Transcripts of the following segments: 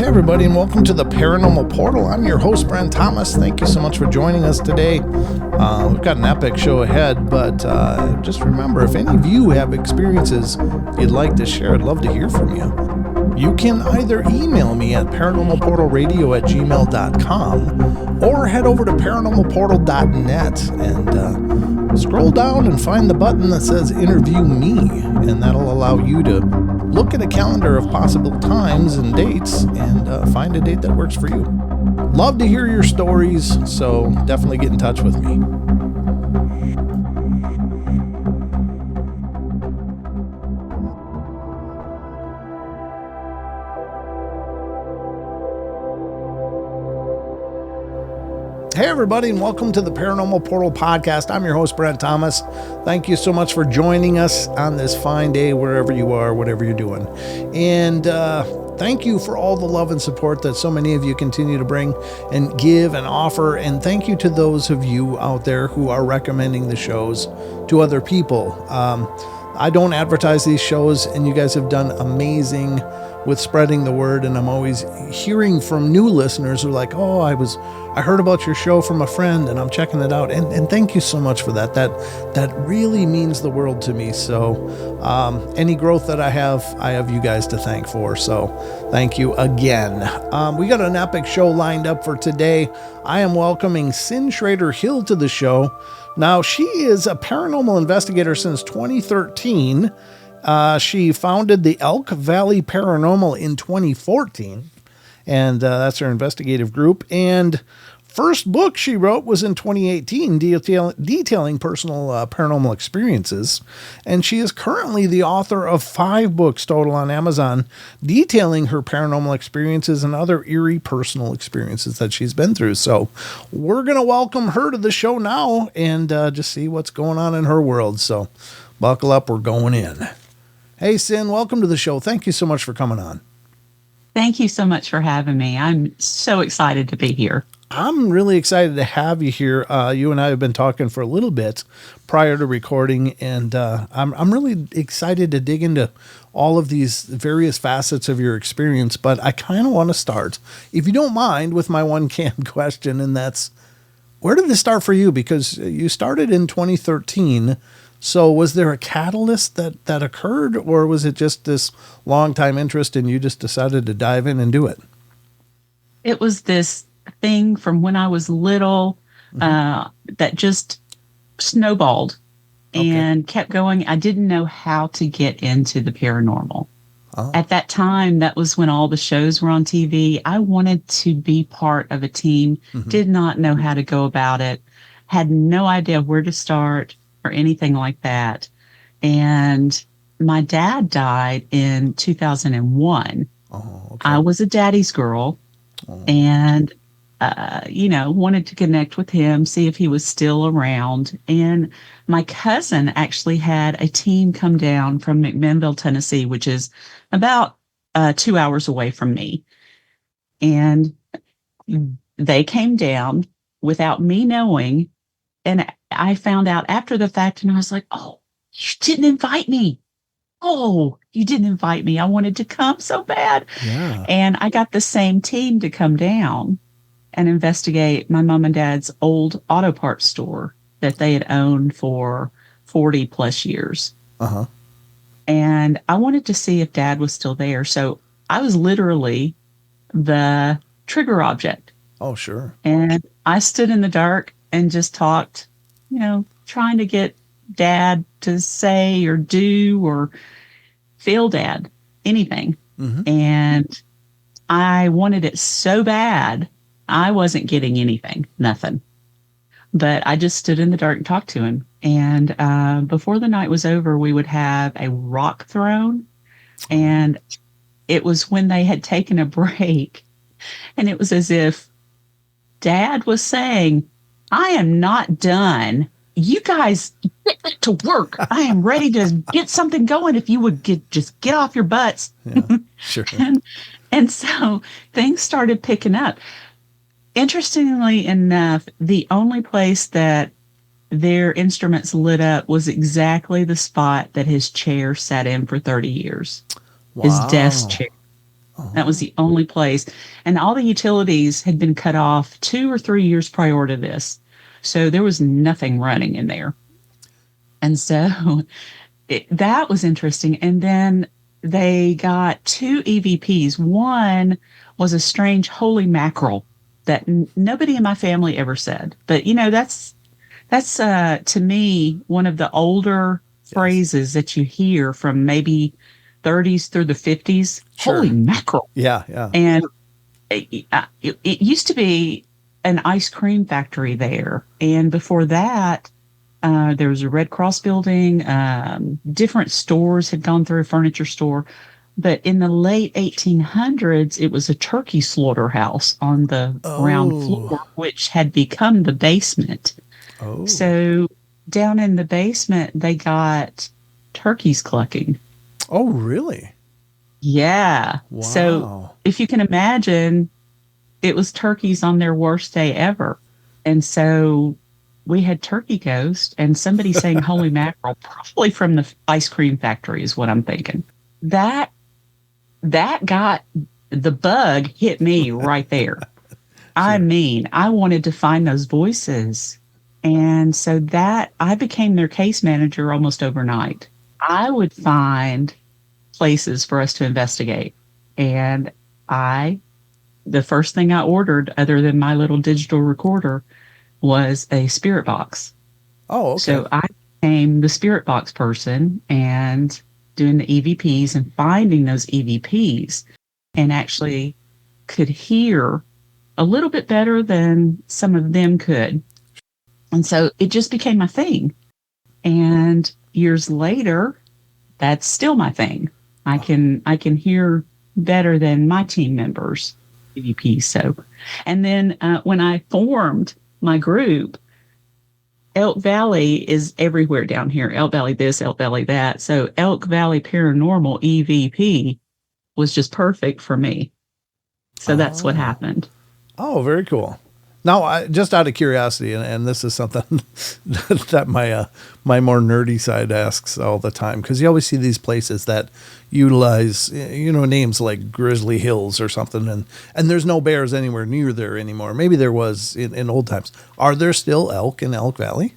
everybody, and welcome to the Paranormal Portal. I'm your host, Brent Thomas. Thank you so much for joining us today. We've got an epic show ahead, but just remember, if any of you have experiences you'd like to share, I'd love to hear from you. You can either email me at paranormalportalradio@gmail.com or head over to paranormalportal.net and scroll down and find the button that says Interview Me, and that'll allow you to look at a calendar of possible times and dates and find a date that works for you. Love to hear your stories, so definitely get in touch with me. Hey everybody, and welcome to the Paranormal Portal podcast. I'm your host, Brent Thomas. Thank you so much for joining us on this fine day, wherever you are, whatever you're doing. And thank you for all the love and support that so many of you continue to bring and give and offer. And thank you to those of you out there who are recommending the shows to other people. I don't advertise these shows, and you guys have done amazing with spreading the word, and I'm always hearing from new listeners who are like, oh, I heard about your show from a friend and I'm checking it out, and thank you so much for that. That really means the world to me. So any growth that I have you guys to thank for, so thank you again. We got an epic show lined up for today. I am welcoming Cyn Shrader Hill to the show. Now, she is a paranormal investigator since 2013. She founded the Elk Valley Paranormal in 2014, and that's her investigative group. And first book she wrote was in 2018, detailing personal paranormal experiences. And she is currently the author of 5 books total on Amazon, detailing her paranormal experiences and other eerie personal experiences that she's been through. So we're going to welcome her to the show now and just see what's going on in her world. So buckle up, we're going in. Hey, Cyn, welcome to the show. Thank you so much for coming on. Thank you so much for having me. I'm so excited to be here. I'm really excited to have you here. You and I have been talking for a little bit prior to recording, and I'm really excited to dig into all of these various facets of your experience. But I kind of want to start, if you don't mind, with my one canned question, and that's, where did this start for you? Because you started in 2013. So was there a catalyst that occurred, or was it just this long time interest and you just decided to dive in and do it? It was this thing from when I was little that just snowballed and kept going. I didn't know how to get into the paranormal. Oh. At that time, that was when all the shows were on TV. I wanted to be part of a team, did not know how to go about it, had no idea where to start or anything like that. And my dad died in 2001. Oh, okay. I was a daddy's girl and, wanted to connect with him, see if he was still around. And my cousin actually had a team come down from McMinnville, Tennessee, which is about 2 hours away from me. And they came down without me knowing. And I found out after the fact, and I was like, oh, you didn't invite me. Oh, you didn't invite me. I wanted to come so bad. Yeah. And I got the same team to come down and investigate my mom and dad's old auto parts store that they had owned for 40 plus years. Uh-huh. And I wanted to see if dad was still there. So I was literally the trigger object. Oh, sure. And I stood in the dark and just talked, trying to get dad to say or do or feel dad, anything. Mm-hmm. And I wanted it so bad, I wasn't getting anything, nothing. But I just stood in the dark and talked to him. And before the night was over, we would have a rock thrown. And it was when they had taken a break. And it was as if dad was saying, I am not done. You guys get back to work. I am ready to get something going. If you would just get off your butts. Yeah, sure. and so things started picking up. Interestingly enough, the only place that their instruments lit up was exactly the spot that his chair sat in for 30 years. Wow. His desk chair. That was the only place. And all the utilities had been cut off 2 or 3 years prior to this. So there was nothing running in there. And so that was interesting. And then they got 2 EVPs. One was a strange holy mackerel that nobody in my family ever said. But, that's to me one of the older phrases that you hear from maybe 30s through the 50s. Sure. Holy mackerel. Yeah, yeah. And it used to be an ice cream factory there. And before that, there was a Red Cross building. Different stores had gone through, a furniture store. But in the late 1800s, it was a turkey slaughterhouse on the ground floor, which had become the basement. Oh. So down in the basement, they got turkeys clucking. Oh, really? Yeah. Wow. So if you can imagine, it was turkeys on their worst day ever. And so we had turkey ghost and somebody saying holy mackerel, probably from the ice cream factory is what I'm thinking. That got the bug hit me right there. Sure. I mean, I wanted to find those voices. And so that I became their case manager almost overnight. I would find places for us to investigate. And the first thing I ordered, other than my little digital recorder, was a spirit box. Oh, okay. So I became the spirit box person and doing the EVPs and finding those EVPs, and actually could hear a little bit better than some of them could. And so it just became my thing. And years later, that's still my thing. I can hear better than my team members' EVPs. So, and then when I formed my group, Elk Valley is everywhere down here. Elk Valley this, Elk Valley that. So Elk Valley Paranormal EVP was just perfect for me. So that's what happened. Oh, very cool. Now, just out of curiosity, and this is something that my more nerdy side asks all the time, because you always see these places that utilize, names like Grizzly Hills or something, and there's no bears anywhere near there anymore. Maybe there was in old times. Are there still elk in Elk Valley?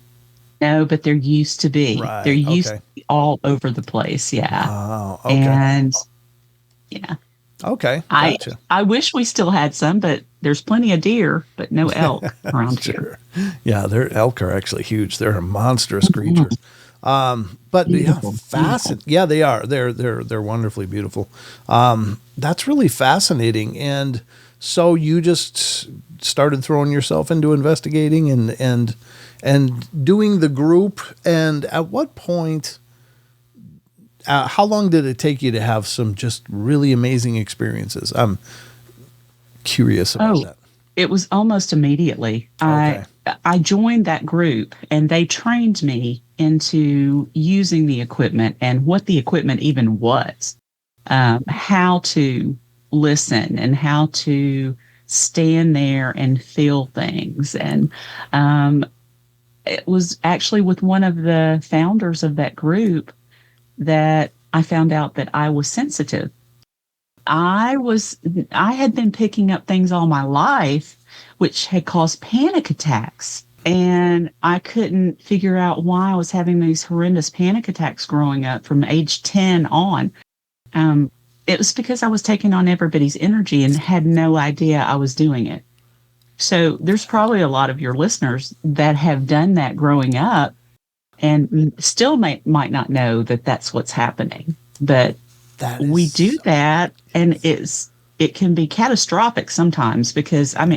No, but there used to be. Right, there used to be all over the place, yeah. Oh, okay. And, yeah. Okay, gotcha. I wish we still had some, but there's plenty of deer, but no elk around Sure. here. Yeah, their elk are actually huge. They're monstrous creatures. But Beautiful, fascinating. Yeah, they are. They're wonderfully beautiful. That's really fascinating. And so you just started throwing yourself into investigating and doing the group. And at what point? How long did it take you to have some just really amazing experiences? I'm curious about that. It was almost immediately. Okay. I joined that group, and they trained me into using the equipment and what the equipment even was, how to listen and how to stand there and feel things. And it was actually with one of the founders of that group that I found out that I was sensitive. I had been picking up things all my life, which had caused panic attacks. And I couldn't figure out why I was having these horrendous panic attacks growing up from age 10 on. It was because I was taking on everybody's energy and had no idea I was doing it. So there's probably a lot of your listeners that have done that growing up and still might not know that that's what's happening. But we do that, and it can be catastrophic sometimes, because I've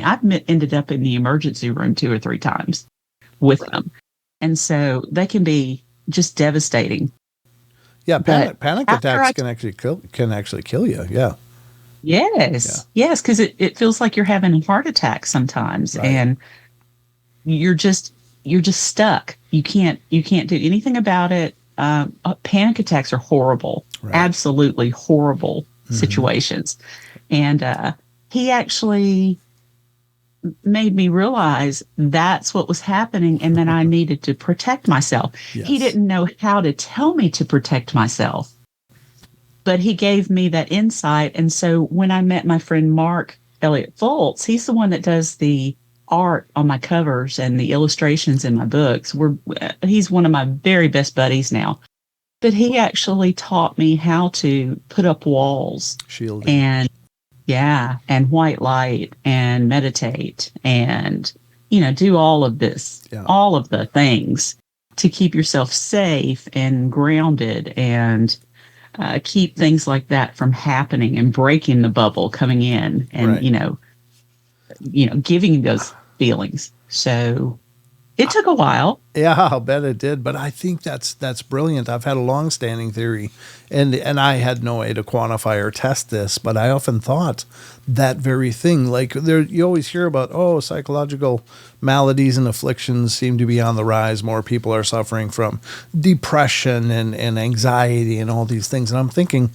ended up in the emergency room 2 or 3 times with them. And so they can be just devastating. Yeah, panic attacks can actually kill you. Yeah. Yes. Yeah. Yes, because it feels like you're having a heart attack sometimes, right. And you're just stuck. You can't do anything about it. Panic attacks are horrible, right. Absolutely horrible situations. And he actually made me realize that's what was happening, and that I needed to protect myself. Yes. He didn't know how to tell me to protect myself. but he gave me that insight. And so when I met my friend Mark Elliott Foltz, he's the one that does the art on my covers and the illustrations in my books. He's one of my very best buddies now. But he actually taught me how to put up walls, shielding, and and white light and meditate and, do all of this, all of the things to keep yourself safe and grounded and keep things like that from happening and breaking the bubble coming in and, giving those feelings. So it took a while. Yeah, I'll bet it did. But I think that's brilliant. I've had a long-standing theory, and I had no way to quantify or test this, but I often thought that very thing. Like you always hear about, psychological maladies and afflictions seem to be on the rise. More people are suffering from depression and anxiety and all these things. And I'm thinking,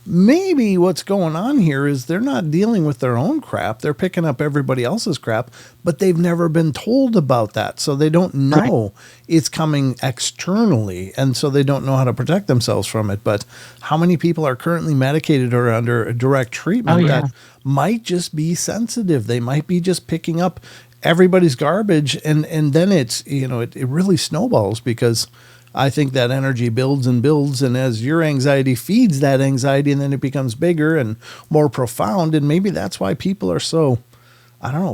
maybe what's going on here is they're not dealing with their own crap. They're picking up everybody else's crap, but they've never been told about that. So they don't know it's coming externally. And so they don't know how to protect themselves from it. But how many people are currently medicated or under direct treatment that might just be sensitive? They might be just picking up everybody's garbage. And then it's, it really snowballs, because I think that energy builds and builds, and as your anxiety feeds that anxiety, and then it becomes bigger and more profound, and maybe that's why people are so,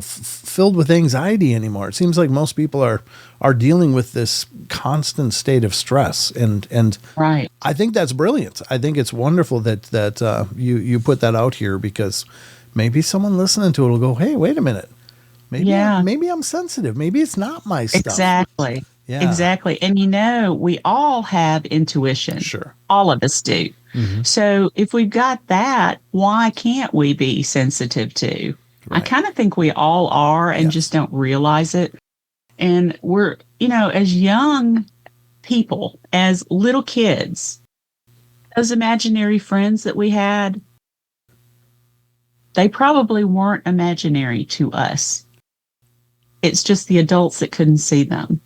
filled with anxiety anymore. It seems like most people are dealing with this constant state of stress, and right. I think that's brilliant. I think it's wonderful that you put that out here, because maybe someone listening to it will go, hey, wait a minute, maybe I'm sensitive, maybe it's not my stuff. Exactly. Yeah. Exactly. And we all have intuition. Sure. All of us do. Mm-hmm. So if we've got that, why can't we be sensitive to? Right. I kind of think we all are and just don't realize it. And we're, as young people, as little kids, those imaginary friends that we had, they probably weren't imaginary to us. It's just the adults that couldn't see them.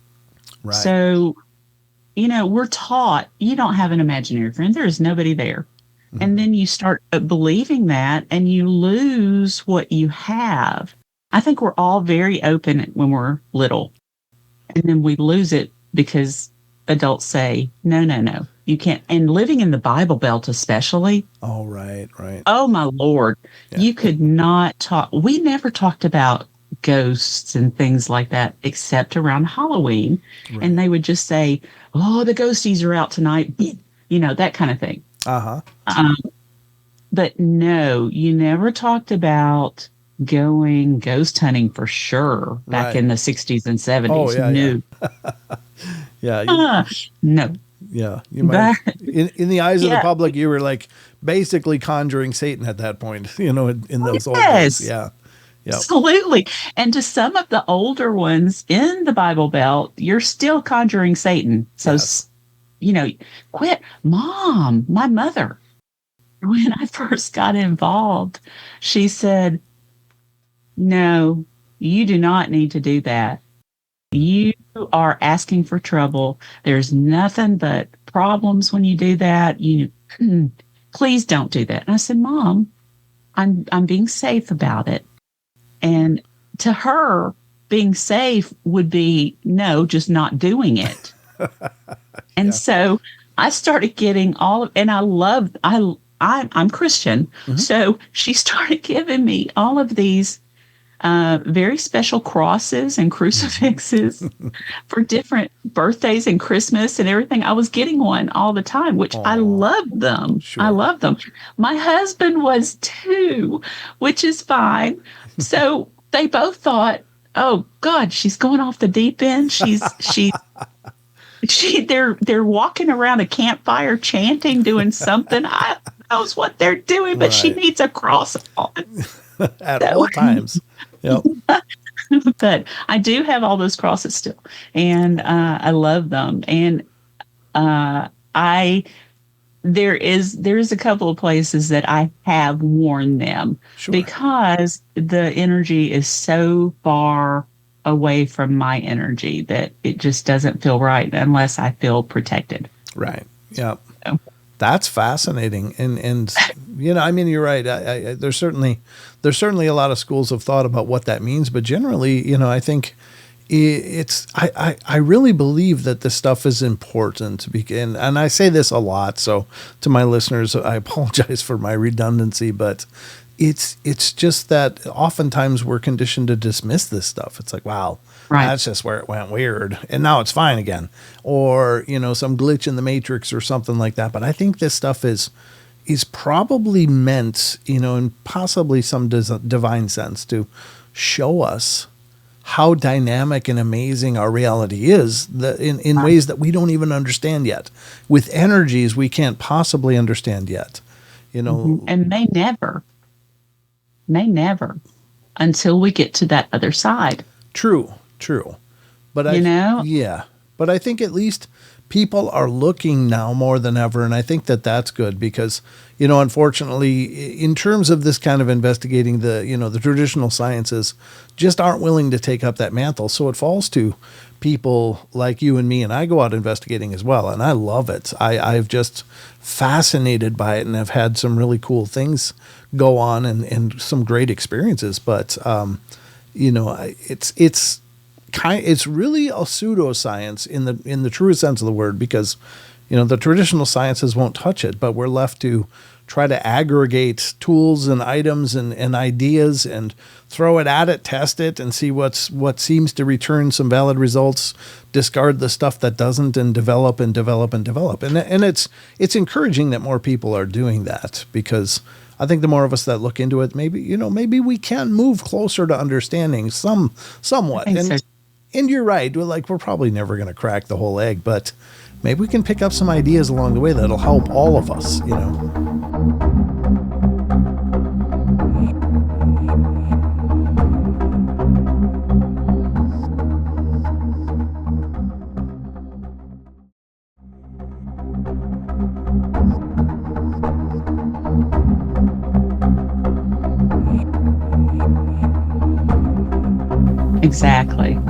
Right. So, we're taught you don't have an imaginary friend. There is nobody there. Mm-hmm. And then you start believing that and you lose what you have. I think we're all very open when we're little. And then we lose it because adults say, no, you can't. And living in the Bible Belt especially. Oh, right. Oh, my Lord. Yeah. You could not talk. We never talked about ghosts and things like that except around Halloween. Right. And they would just say, oh, the ghosties are out tonight, that kind of thing. But no, you never talked about going ghost hunting for sure back in the 60s and 70s. Oh, yeah. No. No. Yeah, you might. In the eyes of the public, you were like basically conjuring Satan at that point, in those old days. Yeah. Yep. Absolutely. And to some of the older ones in the Bible Belt, you're still conjuring Satan. So, quit. Mom, my mother, when I first got involved, she said, no, you do not need to do that. You are asking for trouble. There's nothing but problems when you do that. Please don't do that. And I said, Mom, I'm being safe about it. And to her, being safe would be, no, just not doing it. And so I started getting and I'm Christian. Mm-hmm. So she started giving me all of these very special crosses and crucifixes for different birthdays and Christmas and everything. I was getting one all the time, which I loved them. Sure. I love them. My husband was too, which is fine. So they both thought, oh God, she's going off the deep end. They're walking around a campfire chanting, doing something. I knows what they're doing, but she needs a cross on. At all times. Yep. But I do have all those crosses still, and I love them. And there is a couple of places that I have worn them because the energy is so far away from my energy that it just doesn't feel right unless I feel protected. Right. Yeah. So. That's fascinating. And I mean, you're right. There's certainly a lot of schools of thought about what that means, but generally, I think I really believe that this stuff is important and I say this a lot. So to my listeners, I apologize for my redundancy, but it's just that oftentimes we're conditioned to dismiss this stuff. It's like, wow, right, that's just where it went weird, and now it's fine again, or some glitch in the matrix or something like that. But I think this stuff is probably meant, in possibly some divine sense, to show us how dynamic and amazing our reality is, in ways that we don't even understand yet, with energies we can't possibly understand yet. And may never until we get to that other side. True. But but I think at least people are looking now more than ever. And I think that that's good because, unfortunately, in terms of this kind of investigating, the traditional sciences just aren't willing to take up that mantle. So it falls to people like you and me, and I go out investigating as well. And I love it. I've just fascinated by it and have had some really cool things go on and some great experiences. But, it's really a pseudoscience in the truest sense of the word, because the traditional sciences won't touch it, but we're left to try to aggregate tools and items and ideas and throw it at it, test it, and see what seems to return some valid results, discard the stuff that doesn't, and develop and develop and develop. And it's encouraging that more people are doing that, because I think the more of us that look into it, maybe we can move closer to understanding somewhat. And you're right. We're probably never going to crack the whole egg, but maybe we can pick up some ideas along the way that'll help all of us,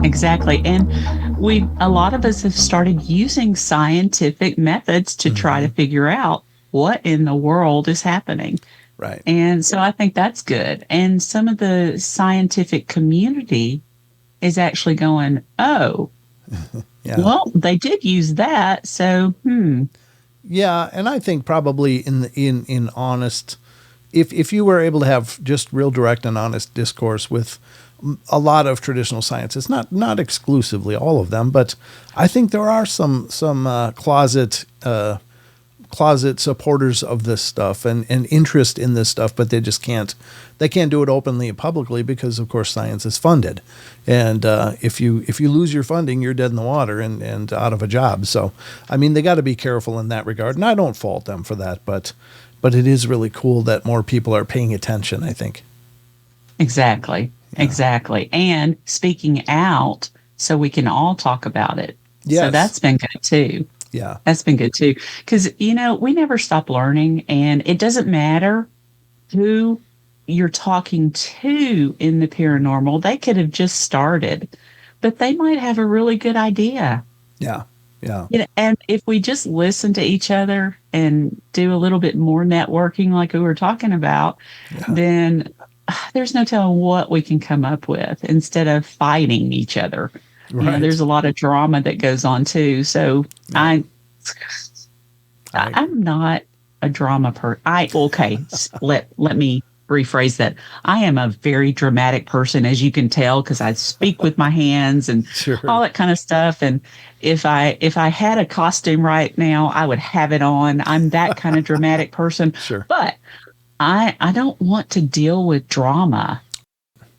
Exactly. And a lot of us have started using scientific methods to try to figure out what in the world is happening. Right. And so I think that's good. And some of the scientific community is actually going, oh, yeah. Well, they did use that. So, Yeah. And I think probably in honest, if you were able to have just real direct and honest discourse with a lot of traditional sciences, not exclusively all of them, but I think there are some closet supporters of this stuff and interest in this stuff, but they can't do it openly and publicly because, of course, science is funded, and if you lose your funding, you're dead in the water and out of a job. So, I mean, they got to be careful in that regard, and I don't fault them for that, but it is really cool that more people are paying attention, I think. Exactly. And speaking out so we can all talk about it. Yes. So that's been good too. Yeah. That's been good too. Because, we never stop learning, and it doesn't matter who you're talking to in the paranormal. They could have just started, but they might have a really good idea. Yeah. Yeah. And if we just listen to each other and do a little bit more networking like we were talking about, then there's no telling what we can come up with instead of fighting each other. Right. There's a lot of drama that goes on too. So I'm not a drama person. Let me rephrase that. I am a very dramatic person, as you can tell, because I speak with my hands and all that kind of stuff. And if I had a costume right now, I would have it on. I'm that kind of dramatic person. Sure. But I don't want to deal with drama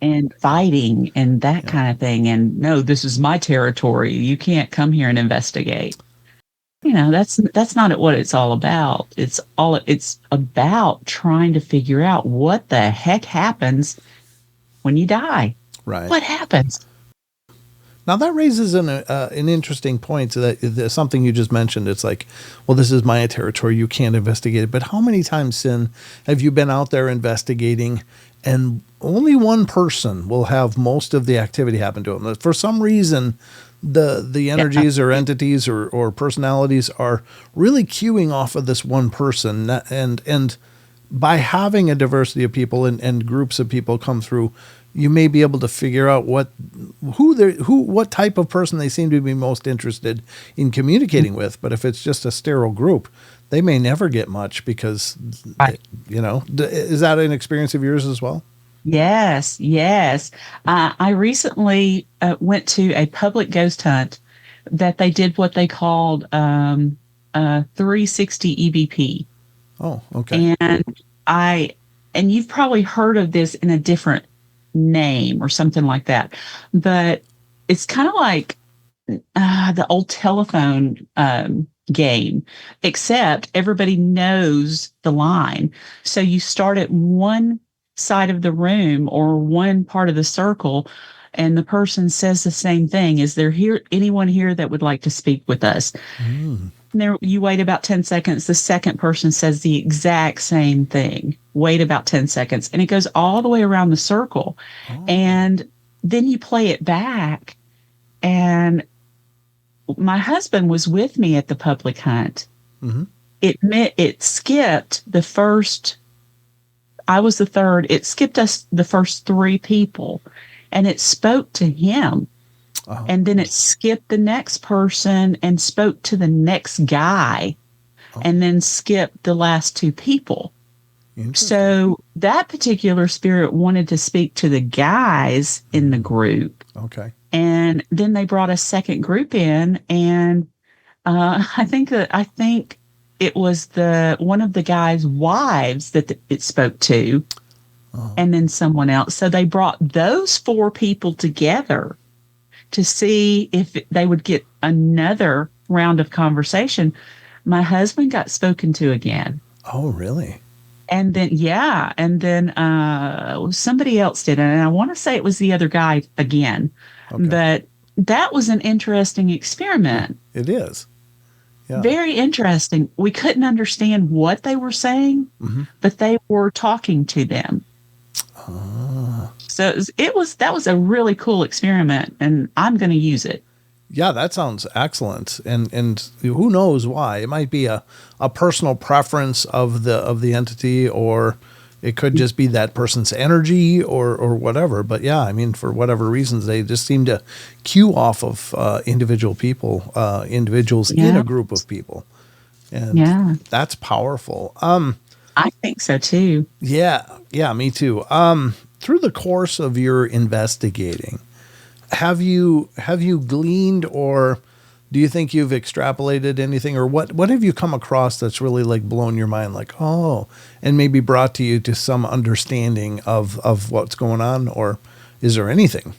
and fighting and that kind of thing. And no, this is my territory. You can't come here and investigate. That's not what it's all about. It's about trying to figure out what the heck happens when you die. Right. What happens? Now that raises an interesting point. That something you just mentioned. It's like, well, this is my territory. You can't investigate it. But how many times, Cyn, have you been out there investigating, and only one person will have most of the activity happen to them? For some reason, the energies or entities or personalities are really queuing off of this one person, and by having a diversity of people and groups of people come through, you may be able to figure out what type of person they seem to be most interested in communicating with. But if it's just a sterile group, they may never get much because, Right. is that an experience of yours as well? Yes, yes. I recently went to a public ghost hunt that they did what they called 360 EVP. Oh, okay. And you've probably heard of this in a different name or something like that, but it's kind of like the old telephone game, except everybody knows the line. So you start at one side of the room or one part of the circle, and the person says the same thing. Is there anyone here that would like to speak with us? Mm. And there, you wait about 10 seconds. The second person says the exact same thing. Wait about 10 seconds. And it goes all the way around the circle. Oh. And then you play it back. And my husband was with me at the public hunt. Mm-hmm. It skipped the first, I was the third. It skipped us the first three people. And it spoke to him. Oh. And then it skipped the next person and spoke to the next guy, and then skipped the last two people. So that particular spirit wanted to speak to the guys in the group. Okay. And then they brought a second group in, and I think it was one of the guys' wives that it spoke to, and then someone else. So they brought those four people together to see if they would get another round of conversation. My husband got spoken to again. Oh, really? And then, somebody else did. And I want to say it was the other guy again. Okay. But that was an interesting experiment. It is. Yeah. Very interesting. We couldn't understand what they were saying, but they were talking to them. So that was a really cool experiment, and I'm going to use it. Yeah, that sounds excellent. And who knows why? It might be a personal preference of the entity, or it could just be that person's energy or whatever. But yeah, I mean, for whatever reasons, they just seem to cue off of individuals in a group of people. And that's powerful. I think so too. Yeah, me too. Through the course of your investigating, have you gleaned, or do you think you've extrapolated anything, or what have you come across that's really like blown your mind, like, oh, and maybe brought to you to some understanding of what's going on, or is there anything?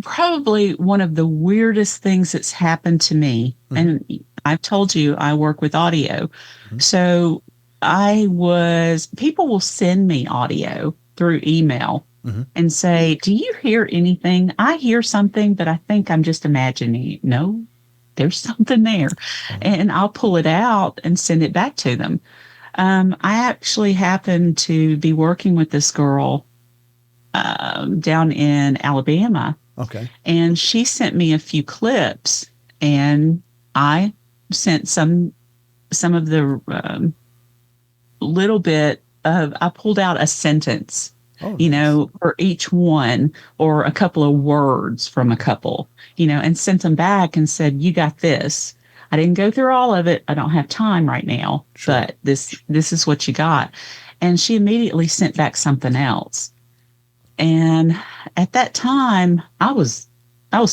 Probably one of the weirdest things that's happened to me, and I've told you I work with audio. So people will send me audio through email and say, do you hear anything? I hear something, but I think I'm just imagining it. No, there's something there. And I'll pull it out and send it back to them. I actually happened to be working with this girl down in Alabama. Okay. And she sent me a few clips, and I sent some of the little bit of, I pulled out a sentence, for each one, or a couple of words from a couple, and sent them back and said, you got this. I didn't go through all of it. I don't have time right now, but this is what you got. And she immediately sent back something else. And at that time, I was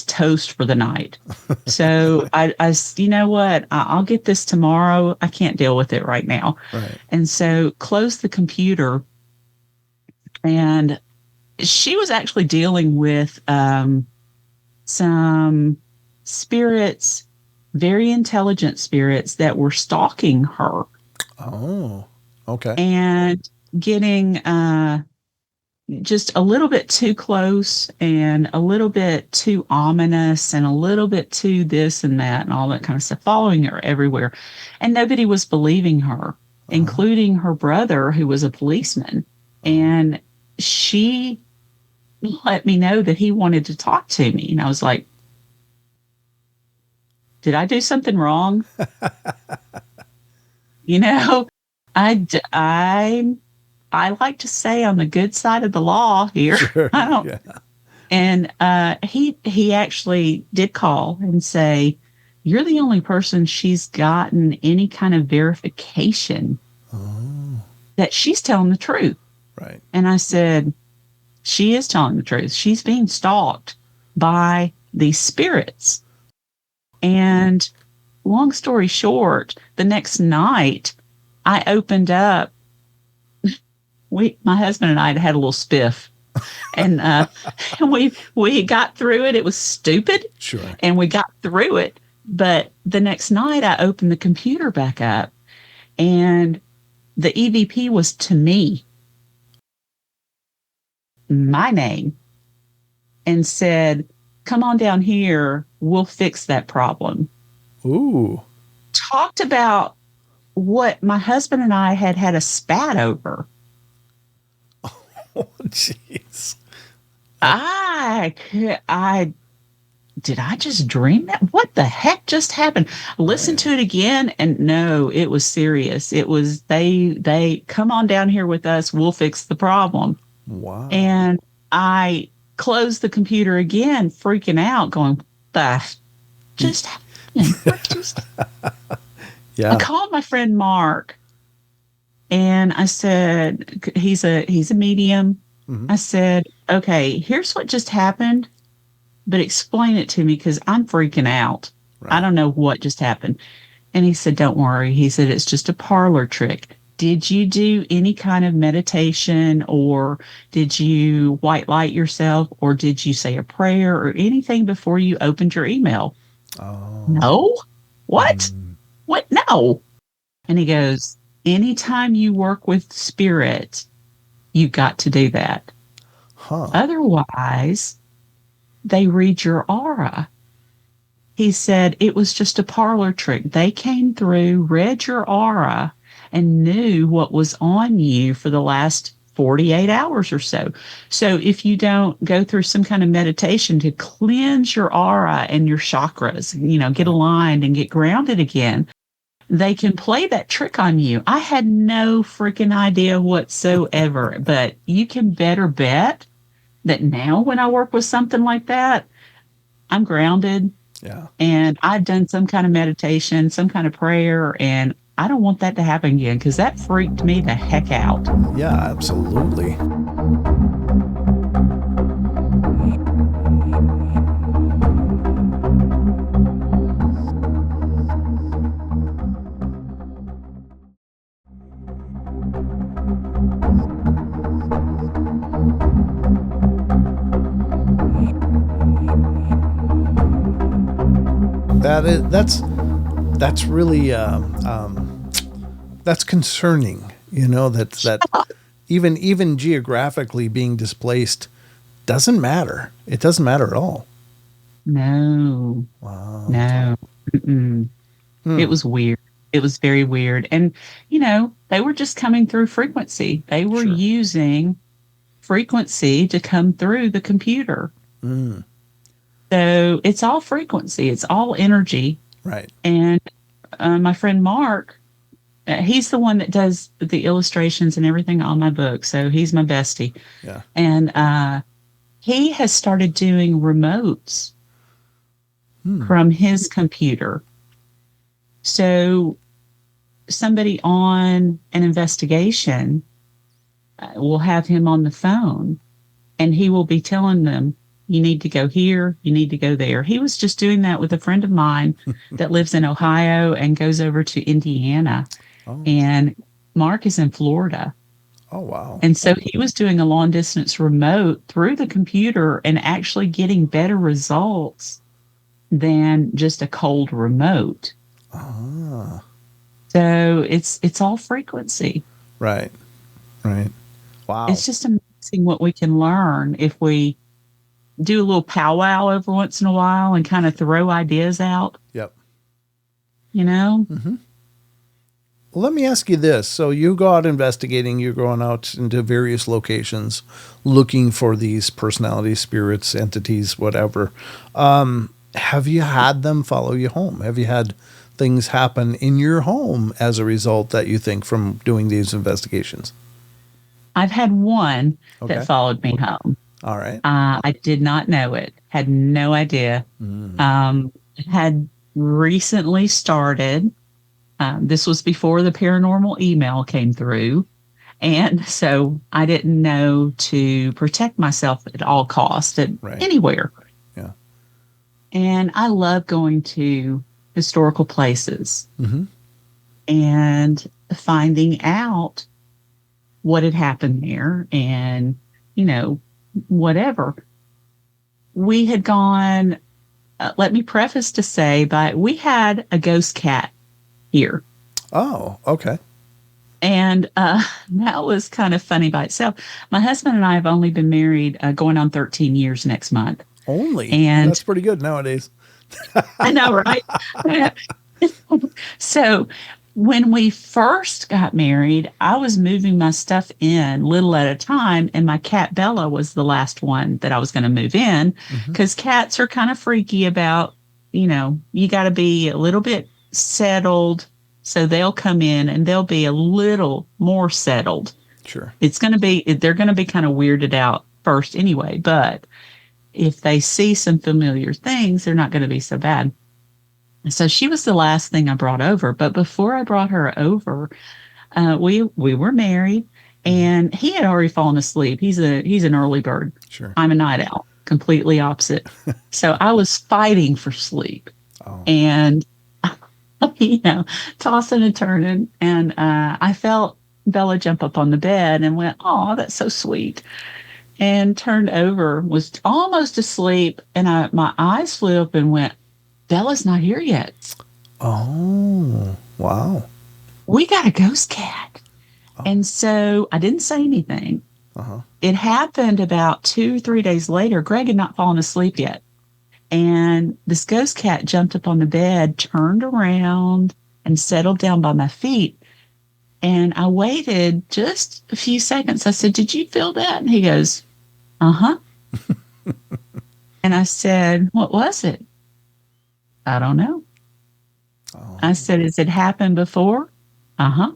toast for the night. So I you know what? I'll get this tomorrow. I can't deal with it right now. Right. And so closed the computer, and she was actually dealing with some spirits, very intelligent spirits that were stalking her. Oh, okay. And getting just a little bit too close, and a little bit too ominous, and a little bit too this and that and all that kind of stuff, following her everywhere. And nobody was believing her, including her brother, who was a policeman. And she let me know that he wanted to talk to me. And I was like, did I do something wrong? You know, I like to say on the good side of the law here. Sure. I don't. Yeah. And he actually did call and say, "You're the only person she's gotten any kind of verification that she's telling the truth." Right. And I said, "She is telling the truth. She's being stalked by these spirits." And long story short, the next night I opened up. My husband and I had a little spiff, and we got through it. It was stupid, Sure. and we got through it. But the next night, I opened the computer back up, and the EVP was to me, my name, and said, "Come on down here. We'll fix that problem." Ooh. Talked about what my husband and I had a spat over. Oh, jeez. I did I just dream that? What the heck just happened? Listen to it again, and no, it was serious. It was they come on down here with us. We'll fix the problem. Wow. And I closed the computer again, freaking out, going, "The just happened." Yeah. I called my friend Mark, and I said, he's a medium. Mhm. I said, "Okay, here's what just happened, but explain it to me because I'm freaking out. Right. I don't know what just happened." And he said, "Don't worry." He said, "It's just a parlor trick. Did you do any kind of meditation, or did you white light yourself, or did you say a prayer or anything before you opened your email?" Oh. "No." "What?" "What? No." And he goes, "Anytime you work with spirit, you got to do that. Huh. Otherwise, they read your aura." He said it was just a parlor trick. They came through, read your aura, and knew what was on you for the last 48 hours or so. So if you don't go through some kind of meditation to cleanse your aura and your chakras, get aligned and get grounded again, they can play that trick on you. I had no freaking idea whatsoever, but you can better bet that now when I work with something like that, I'm grounded. Yeah. And I've done some kind of meditation, some kind of prayer, and I don't want that to happen again because that freaked me the heck out. Yeah, absolutely. That's really that's concerning. That even geographically being displaced doesn't matter. It doesn't matter at all. No. Wow. No. Mm-mm. It was weird. It was very weird. And, they were just coming through frequency. They were Sure. using frequency to come through the computer. Mm. So it's all frequency. It's all energy. Right. And my friend Mark, he's the one that does the illustrations and everything on my book. So he's my bestie. Yeah. And he has started doing remotes from his computer. So somebody on an investigation will have him on the phone, and he will be telling them, "You need to go here, you need to go there." He was just doing that with a friend of mine that lives in Ohio and goes over to Indiana. Oh. And Mark is in Florida. Oh, wow. And so he was doing a long distance remote through the computer and actually getting better results than just a cold remote. Ah. So it's all frequency. Right. Right. Wow. It's just amazing what we can learn if we do a little powwow every once in a while and kind of throw ideas out. Yep. Mm-hmm. let me ask you this. So you go out investigating, you're going out into various locations looking for these personalities, spirits, entities, whatever. Have you had them follow you home? Have you had things happen in your home as a result that you think from doing these investigations? I've had one Okay. that followed me home. All right. I did not know it, had no idea. Had recently started. This was before the paranormal email came through. And so I didn't know to protect myself at all costs at Right. anywhere. Yeah. And I love going to historical places and finding out what had happened there and, whatever. We had gone, let me preface to say, but we had a ghost cat here. Oh, okay. And that was kind of funny by itself. My husband and I have only been married going on 13 years next month. Only? And that's pretty good nowadays. I know, right? So when we first got married, I was moving my stuff in little at a time, and my cat Bella was the last one that I was going to move in because cats are kind of freaky about, you got to be a little bit settled. So they'll come in and they'll be a little more settled. Sure. They're going to be kind of weirded out first anyway, but if they see some familiar things, they're not going to be so bad. So she was the last thing I brought over. But before I brought her over, we were married, and he had already fallen asleep. He's an early bird. Sure. I'm a night owl, completely opposite. So I was fighting for sleep, and tossing and turning, and I felt Bella jump up on the bed and went, "Oh, that's so sweet." And turned over, was almost asleep, and my eyes flew up and went, "Bella's not here yet." Oh, wow. We got a ghost cat. And so I didn't say anything. It happened about 2 or 3 days later. Greg had not fallen asleep yet. And this ghost cat jumped up on the bed, turned around, and settled down by my feet. And I waited just a few seconds. I said, "Did you feel that?" And he goes, "Uh-huh." And I said, "What was it?" "I don't know." I said, "Has it happened before?" "Uh-huh."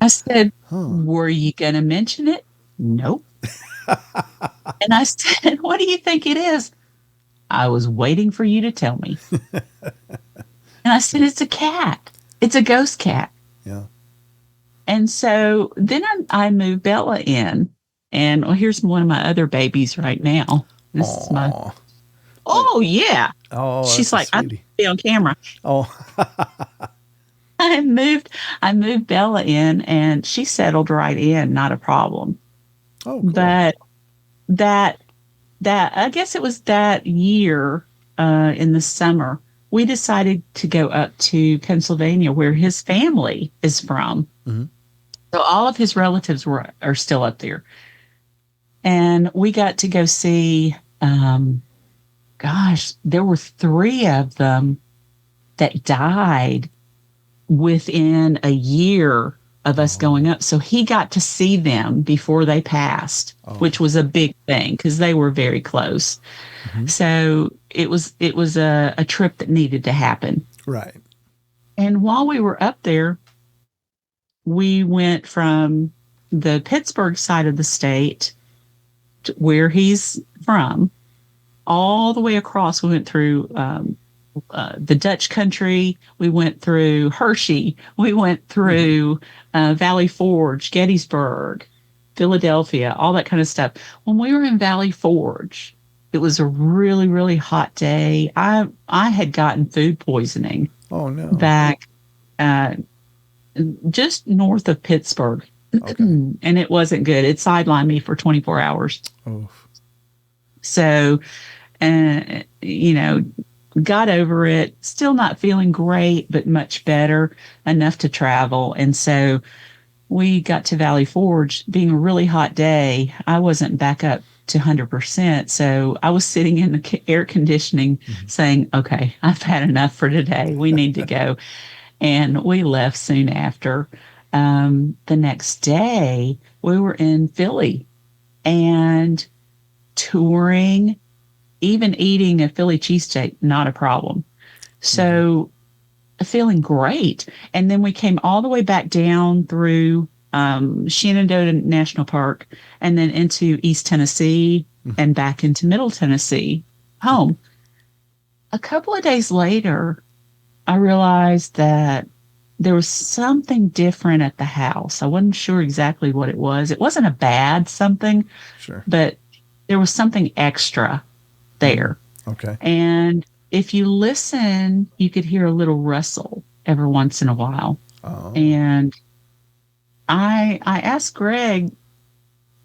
I said, "Were you going to mention it?" "Nope." And I said, "What do you think it is?" "I was waiting for you to tell me." And I said, "It's a cat. It's a ghost cat." Yeah. And so then I moved Bella in, and here's one of my other babies right now. This is my. Oh yeah. Oh, she's like, "I sweetie. be on camera." Oh. I moved Bella in, and she settled right in, not a problem. Oh, cool. But that I guess it was that year in the summer, we decided to go up to Pennsylvania, where his family is from. So all of his relatives are still up there, and we got to go see. There were 3 of them that died within a year of us going up. So he got to see them before they passed, which was a big thing because they were very close. So it was a trip that needed to happen. Right. And while we were up there, we went from the Pittsburgh side of the state to where he's from, all the way across. We went through the Dutch country. We went through Hershey. We went through Valley Forge, Gettysburg, Philadelphia, all that kind of stuff. When we were in Valley Forge, it was a really, really hot day. I had gotten food poisoning. Oh, no. Back just north of Pittsburgh. Okay. And it wasn't good. It sidelined me for 24 hours. Oh. So, got over it, still not feeling great, but much better, enough to travel. And so we got to Valley Forge, being a really hot day. I wasn't back up to 100%. So I was sitting in the air conditioning saying, "Okay, I've had enough for today. We need to go." And we left soon after. The next day, we were in Philly and touring, even eating a Philly cheesesteak, not a problem. So feeling great. And then we came all the way back down through Shenandoah National Park and then into East Tennessee and back into Middle Tennessee home. A couple of days later, I realized that there was something different at the house. I wasn't sure exactly what it was. It wasn't a bad something, Sure. but there was something extra there. Okay. And if you listen, you could hear a little rustle every once in a while. Oh. And I asked Greg,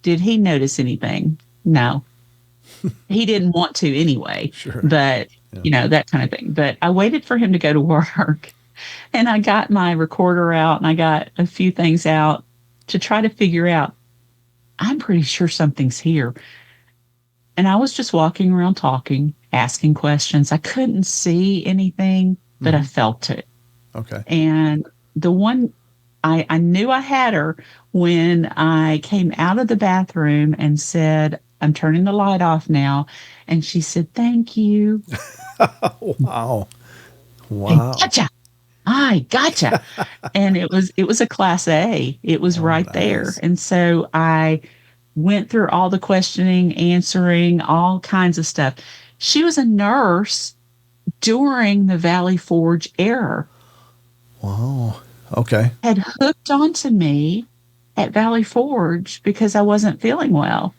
did he notice anything? No. He didn't want to anyway. Sure. But, that kind of thing. But I waited for him to go to work. And I got my recorder out and I got a few things out to try to figure out, I'm pretty sure something's here. And I was just walking around talking, asking questions. I couldn't see anything, but I felt it. Okay. And the one I knew I had her when I came out of the bathroom and said, I'm turning the light off now. And she said, thank you. Wow. Wow. Gotcha. I gotcha. And it was a class A. It was right there. And so I went through all the questioning, answering all kinds of stuff. She was a nurse during the Valley Forge era. Wow. Okay. Had hooked onto me at Valley Forge because I wasn't feeling well.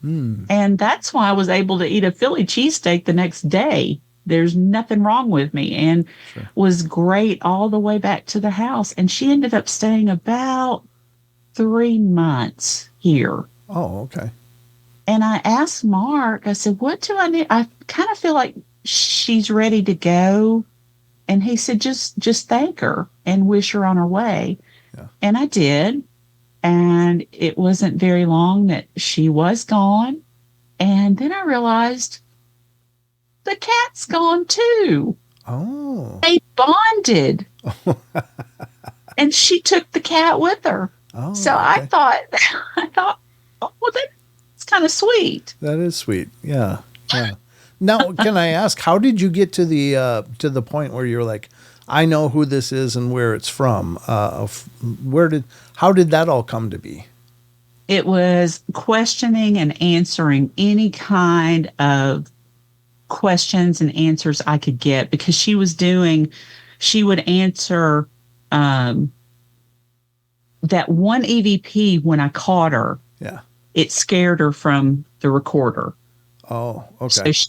And that's why I was able to eat a Philly cheesesteak the next day. There's nothing wrong with me, and was great all the way back to the house. And she ended up staying about 3 months here. Oh, okay. And I asked Mark, I said, what do I need? I kind of feel like she's ready to go. And he said, just thank her and wish her on her way. Yeah. And I did. And it wasn't very long that she was gone. And then I realized the cat's gone too. Oh. They bonded. And she took the cat with her. Oh, so okay. I thought, oh, well, that's kind of sweet. That is sweet. Yeah. Yeah. Now, can I ask, how did you get to the point where you're like, I know who this is and where it's from? How did that all come to be? It was questioning and answering any kind of questions and answers I could get, because she would answer that one EVP when I caught her. Yeah. It scared her from the recorder. Oh, okay. So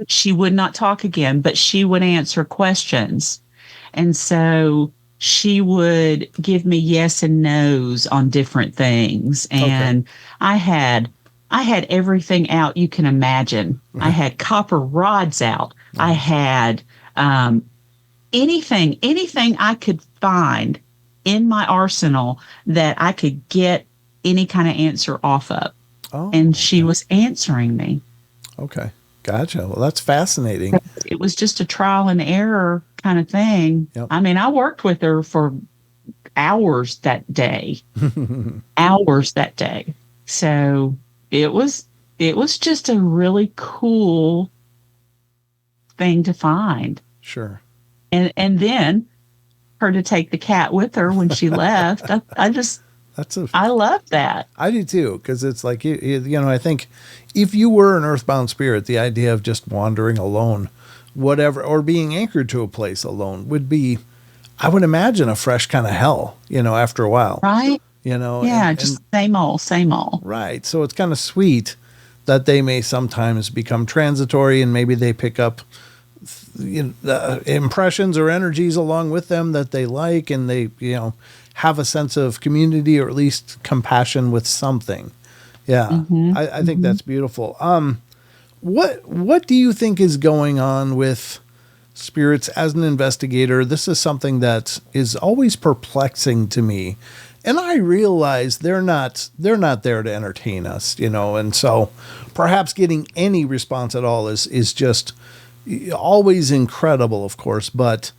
she would not talk again, but she would answer questions. And so she would give me yes and no's on different things. And I had everything out you can imagine. I had copper rods out. I had anything I could find in my arsenal that I could get any kind of answer off of. Oh, and she was answering me. Okay. Gotcha. Well, that's fascinating. It was just a trial and error kind of thing. Yep. I mean, I worked with her for hours that day. Hours that day. So it was just a really cool thing to find. Sure. And then her to take the cat with her when she left. I love that. I do too, because it's like, I think if you were an earthbound spirit, the idea of just wandering alone, whatever, or being anchored to a place alone would be, I would imagine, a fresh kind of hell, after a while. Right? Yeah, just same old. Right. So it's kind of sweet that they may sometimes become transitory, and maybe they pick up impressions or energies along with them that they like, and they, have a sense of community, or at least compassion with something. Yeah. I think that's beautiful. What do you think is going on with spirits as an investigator? This is something that is always perplexing to me. And I realize they're not there to entertain us, and so perhaps getting any response at all is just always incredible, of course. But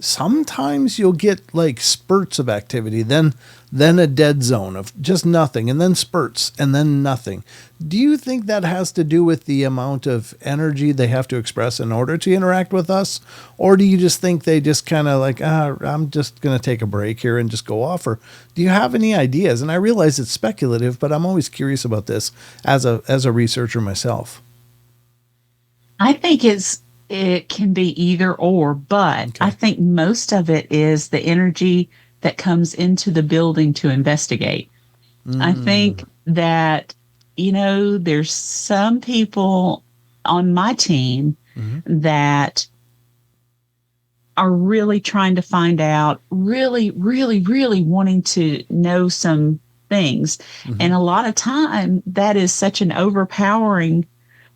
sometimes you'll get like spurts of activity, then a dead zone of just nothing, and then spurts, and then nothing. Do you think that has to do with the amount of energy they have to express in order to interact with us? Or do you just think they just kind of like, I'm just going to take a break here and just go off? Or do you have any ideas? And I realize it's speculative, but I'm always curious about this as a researcher myself. I think it can be either or, but Okay. I think most of it is the energy that comes into the building to investigate. I think that, there's some people on my team that are really trying to find out, really, really, really wanting to know some things. And a lot of time that is such an overpowering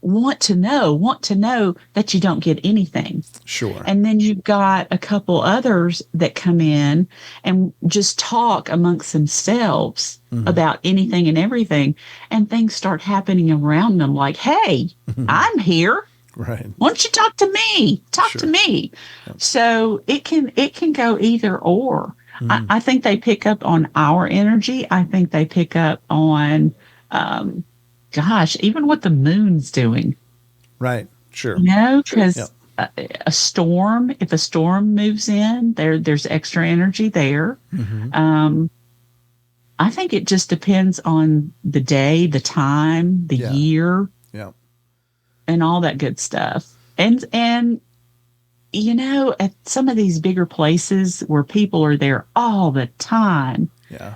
want to know that you don't get anything. Sure. And then you've got a couple others that come in and just talk amongst themselves about anything and everything. And things start happening around them like, hey, I'm here. Right. Why don't you talk to me? Talk to me. Yep. So it can go either or. I think they pick up on our energy. I think they pick up on even what the moon's doing. Right. Sure. Because if a storm moves in, there's extra energy there. I think it just depends on the day, the time, the year, and all that good stuff. And at some of these bigger places where people are there all the time,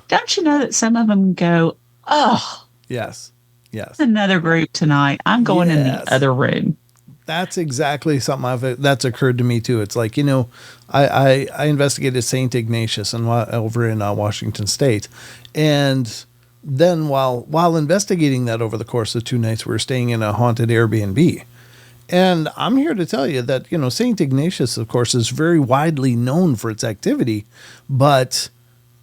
don't you know that some of them go, oh, yes. another group tonight. I'm going in the other room. That's exactly something that's occurred to me too. It's like, I investigated St. Ignatius over in Washington State. And then while investigating that over the course of 2 nights, we were staying in a haunted Airbnb. And I'm here to tell you that, St. Ignatius, of course, is very widely known for its activity, but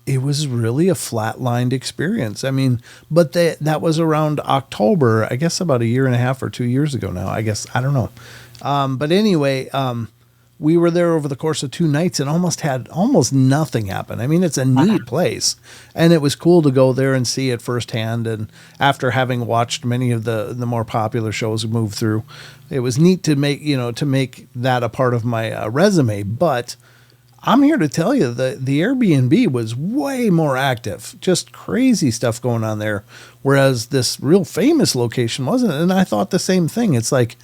it was really a flatlined experience. I mean, but that was around October, I guess about 1.5 or 2 years ago now. I guess, I don't know. But anyway, we were there over the course of 2 nights and almost nothing happen. I mean, it's a neat place, and it was cool to go there and see it firsthand. And after having watched many of the more popular shows move through, it was neat to make that a part of my resume. But I'm here to tell you that the Airbnb was way more active, just crazy stuff going on there, whereas this real famous location wasn't. And I thought the same thing. It's like,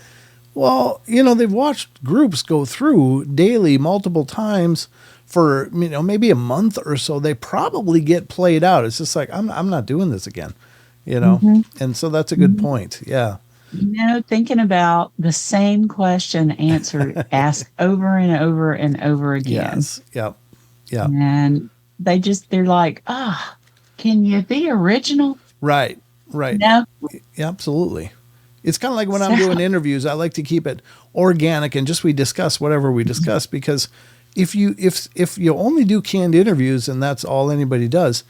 well, they've watched groups go through daily multiple times for, maybe a month or so. They probably get played out. It's just like, I'm not doing this again, And so that's a good point. Yeah. Thinking about the same question answered, asked over and over and over again. Yes. Yep. Yeah. And they're like, can you be original? Right. No. Yeah, absolutely. It's kind of like when I'm doing interviews, I like to keep it organic and we discuss whatever we discuss, because if you only do canned interviews and that's all anybody does,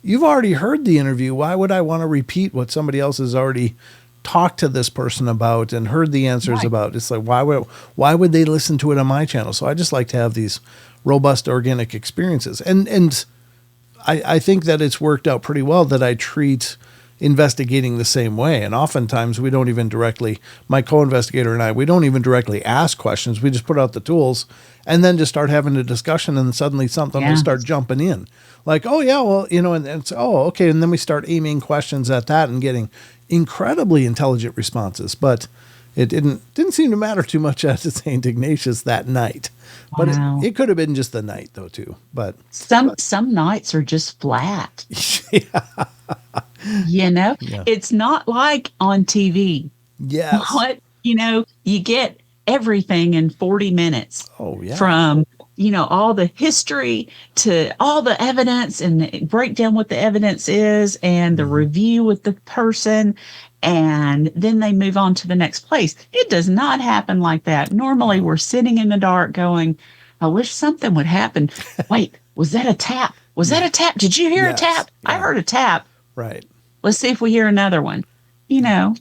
you've already heard the interview. Why would I want to repeat what somebody else has already talked to this person about and heard the answers about? It's like, why would they listen to it on my channel? So I just like to have these robust organic experiences. And I think that it's worked out pretty well that I treat investigating the same way. And oftentimes we don't even directly, my co-investigator and we don't even directly ask questions. We just put out the tools and then just start having a discussion, and suddenly something will start jumping in. Like, oh yeah, well, and it's, oh, okay. And then we start aiming questions at that and getting incredibly intelligent responses. But it didn't seem to matter too much at St. Ignatius that night. But it could have been just the night though too. But some nights are just flat. It's not like on TV. Yes. What, you get everything in 40 minutes. Oh yeah. From all the history to all the evidence, and break down what the evidence is, and the review with the person, and then they move on to the next place. It does not happen like that. Normally we're sitting in the dark going, I wish something would happen. Wait, was that a tap? Was that a tap? Did you hear a tap? Yeah. I heard a tap. Right. Let's see if we hear another one. Yeah.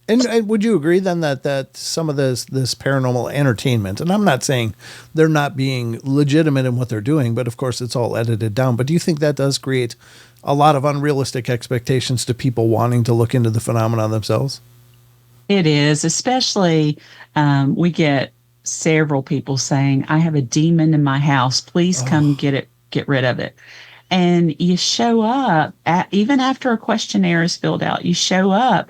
And would you agree then that some of this paranormal entertainment, and I'm not saying they're not being legitimate in what they're doing, but of course it's all edited down. But do you think that does create a lot of unrealistic expectations to people wanting to look into the phenomena themselves? It is, especially we get several people saying, "I have a demon in my house. Please come get rid of it." And you show up even after a questionnaire is filled out. You show up,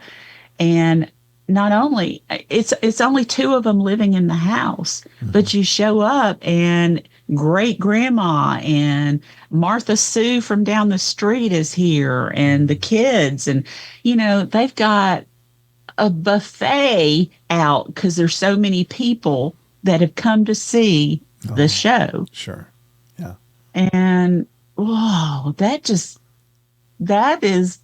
and not only it's only two of them living in the house, but you show up and great grandma and Martha Sue from down the street is here, and the kids, and they've got a buffet out because there's so many people that have come to see the show. Sure. Yeah. And whoa, that is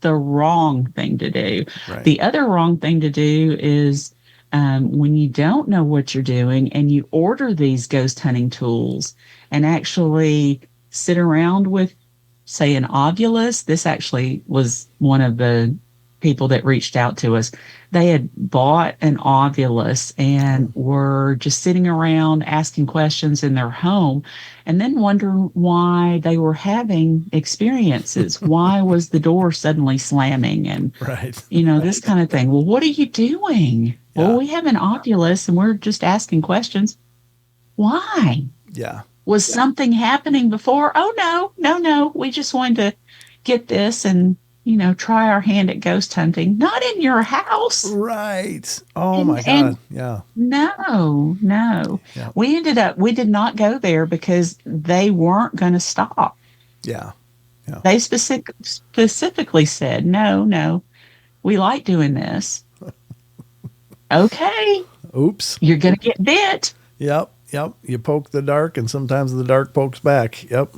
the wrong thing to do. Right. The other wrong thing to do is when you don't know what you're doing and you order these ghost hunting tools and actually sit around with, say, an Ovilus. This actually was one of the people that reached out to us. They had bought an Ovilus and were just sitting around asking questions in their home and then wondering why they were having experiences. Why was the door suddenly slamming? And, right. This kind of thing. Well, what are you doing? Yeah. Well, we have an Ovilus and we're just asking questions. Why? Yeah. Was something happening before? Oh, no. We just wanted to get this and try our hand at ghost hunting. Not in your house. Right. Oh, my God. Yeah. No. Yeah. We did not go there because they weren't going to stop. Yeah. They specifically said, no, we like doing this. Okay. Oops. You're going to get bit. Yep. You poke the dark and sometimes the dark pokes back. Yep.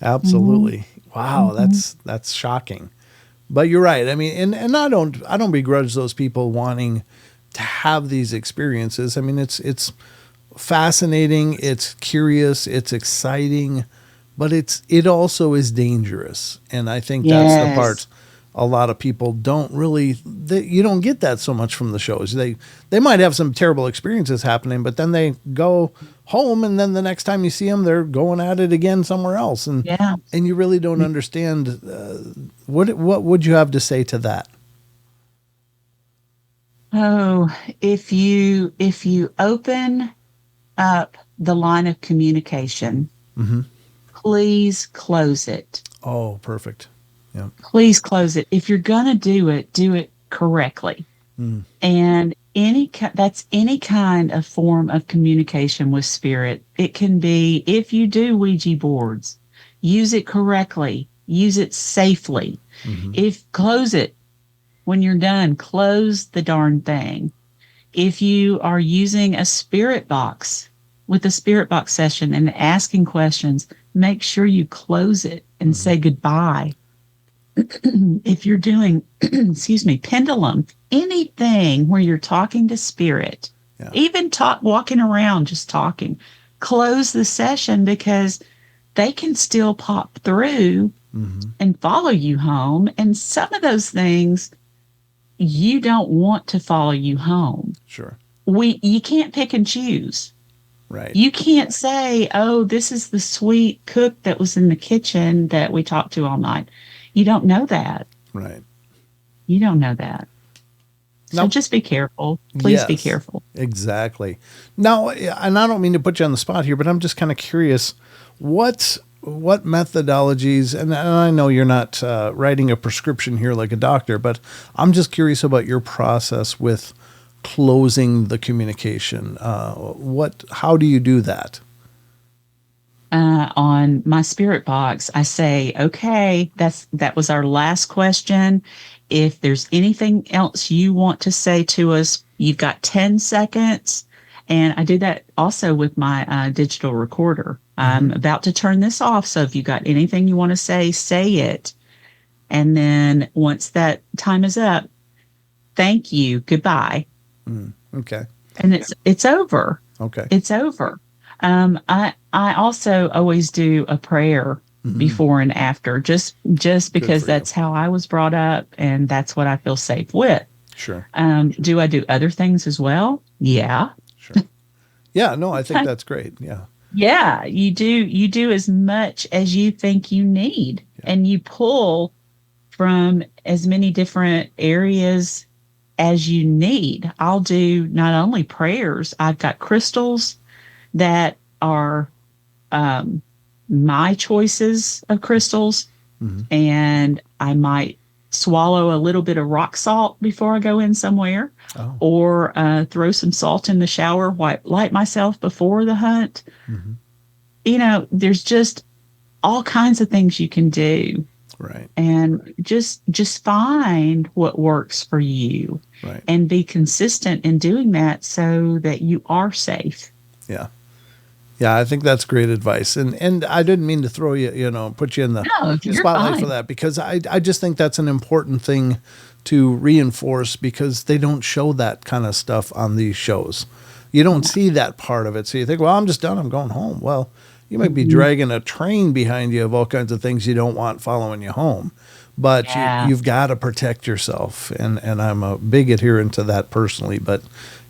Absolutely. Mm-hmm. Wow. That's shocking. But you're right. I mean, and I don't begrudge those people wanting to have these experiences. I mean, it's fascinating, it's curious, it's exciting, but it also is dangerous. And I think that's the part a lot of people don't really, you don't get that so much from the shows. They might have some terrible experiences happening, but then they go home and then the next time you see them, they're going at it again somewhere else. And you really don't understand. What would you have to say to that? Oh, if you open up the line of communication, please close it. Oh, perfect. Yeah. Please close it. If you're going to do it correctly. And that's any kind of form of communication with spirit. It can be, if you do Ouija boards, use it correctly, use it safely. Close it when you're done, close the darn thing. If you are using a spirit box with a spirit box session and asking questions, make sure you close it and say goodbye. If you're doing, pendulum, anything where you're talking to spirit, even walking around, just talking, close the session because they can still pop through and follow you home. And some of those things, you don't want to follow you home. Sure. You can't pick and choose. Right. You can't say, oh, this is the sweet cook that was in the kitchen that we talked to all night. You don't know that. Right. You don't know that. So just be careful. Please be careful. Exactly. Now, and I don't mean to put you on the spot here, but I'm just kind of curious, what methodologies, and I know you're not writing a prescription here like a doctor, but I'm just curious about your process with closing the communication. How do you do that? On my spirit box, I say, okay, that was our last question. If there's anything else you want to say to us, you've got 10 seconds. And I do that also with my digital recorder. I'm about to turn this off. So if you got anything you want to say it. And then once that time is up, thank you, goodbye. Okay. And it's over. Okay. It's over. I also always do a prayer before and after, just because that's how I was brought up and that's what I feel safe with. Sure. Do I do other things as well? Yeah. Sure. Yeah, no, I think that's great. Yeah. Yeah, you do as much as you think you need, and you pull from as many different areas as you need. I'll do not only prayers, I've got crystals that are my choices of crystals, and I might swallow a little bit of rock salt before I go in somewhere, or throw some salt in the shower, light myself before the hunt. There's just all kinds of things you can do. Right. And just find what works for you, right, and be consistent in doing that so that you are safe. Yeah. Yeah, I think that's great advice. And I didn't mean to throw you, put you in the spotlight fine. for that, because I just think that's an important thing to reinforce, because they don't show that kind of stuff on these shows. You don't see that part of it. So you think, well, I'm just done. I'm going home. Well, you might be dragging a train behind you of all kinds of things you don't want following you home. But you've got to protect yourself. And I'm a big adherent to that personally. But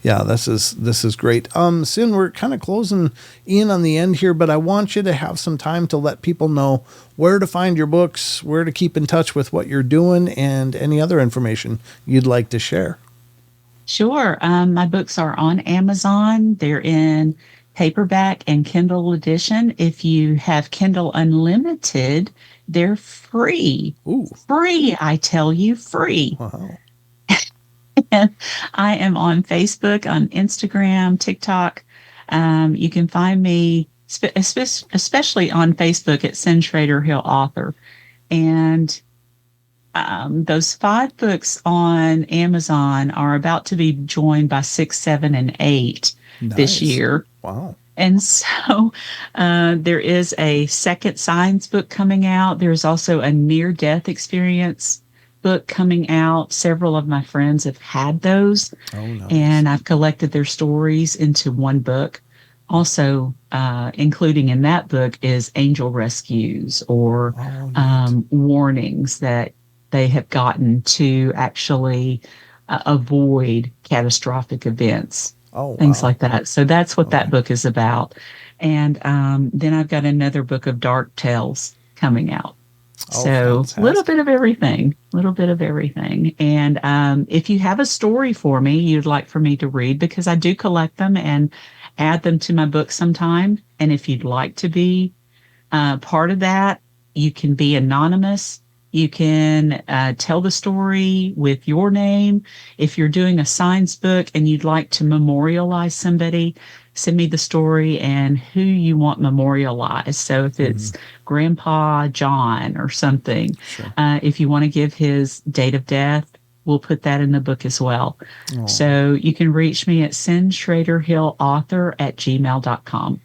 yeah, this is great. Cyn, we're kind of closing in on the end here, but I want you to have some time to let people know where to find your books, where to keep in touch with what you're doing, and any other information you'd like to share. Sure. My books are on Amazon. They're in paperback and Kindle edition. If you have Kindle Unlimited, they're free. Ooh. Free, I tell you, free. Wow. And I am on Facebook, on Instagram, TikTok. You can find me, especially on Facebook, at Cyn Shrader Hill Author. And those 5 books on Amazon are about to be joined by 6, 7, and 8 this year. Wow. And so there is a second science book coming out. There's also a near-death experience book coming out. Several of my friends have had those. Oh, nice. And I've collected their stories into one book. Also, including in that book is angel rescues or warnings that they have gotten to actually avoid catastrophic events. Things like that. So that's what that book is about. And then I've got another book of dark tales coming out. So a little bit of everything. And if you have a story for me you'd like for me to read, because I do collect them and add them to my book sometime. And if you'd like to be part of that, you can be anonymous. You can tell the story with your name. If you're doing a science book and you'd like to memorialize somebody, send me the story and who you want memorialized. So if it's Grandpa John or something, if you want to give his date of death, we'll put that in the book as well. So you can reach me at cynshraderhillauthor@gmail.com.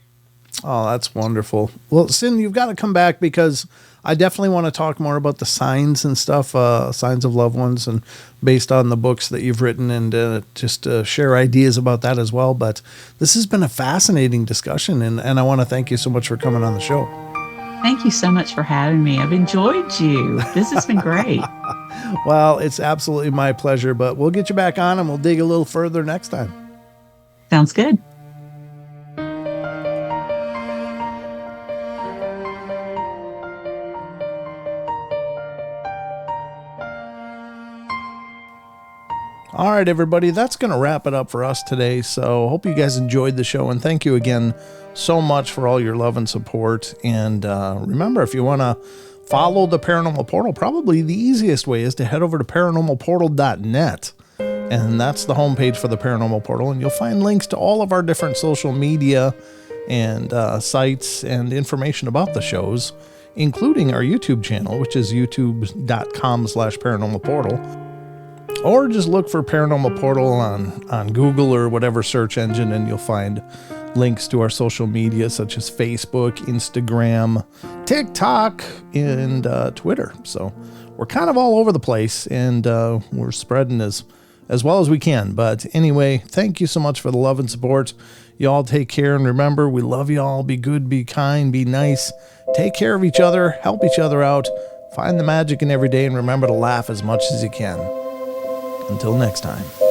Oh, that's wonderful. Well, Cyn, you've got to come back, because I definitely want to talk more about the signs and stuff, signs of loved ones, and based on the books that you've written, and just share ideas about that as well. But this has been a fascinating discussion, and I want to thank you so much for coming on the show. Thank you so much for having me. I've enjoyed you. This has been great. Well, it's absolutely my pleasure, but we'll get you back on and we'll dig a little further next time. Sounds good. All right, everybody, that's going to wrap it up for us today. So hope you guys enjoyed the show, and thank you again so much for all your love and support. And remember, if you want to follow the Paranormal Portal, probably the easiest way is to head over to paranormalportal.net. And that's the homepage for the Paranormal Portal. And you'll find links to all of our different social media and sites and information about the shows, including our YouTube channel, which is youtube.com/paranormalportal. Or just look for Paranormal Portal on Google or whatever search engine, and you'll find links to our social media, such as Facebook, Instagram, TikTok, and Twitter. So we're kind of all over the place, and we're spreading as well as we can. But anyway, thank you so much for the love and support. Y'all take care, and remember, we love y'all. Be good, be kind, be nice. Take care of each other, help each other out, find the magic in every day, and remember to laugh as much as you can. Until next time.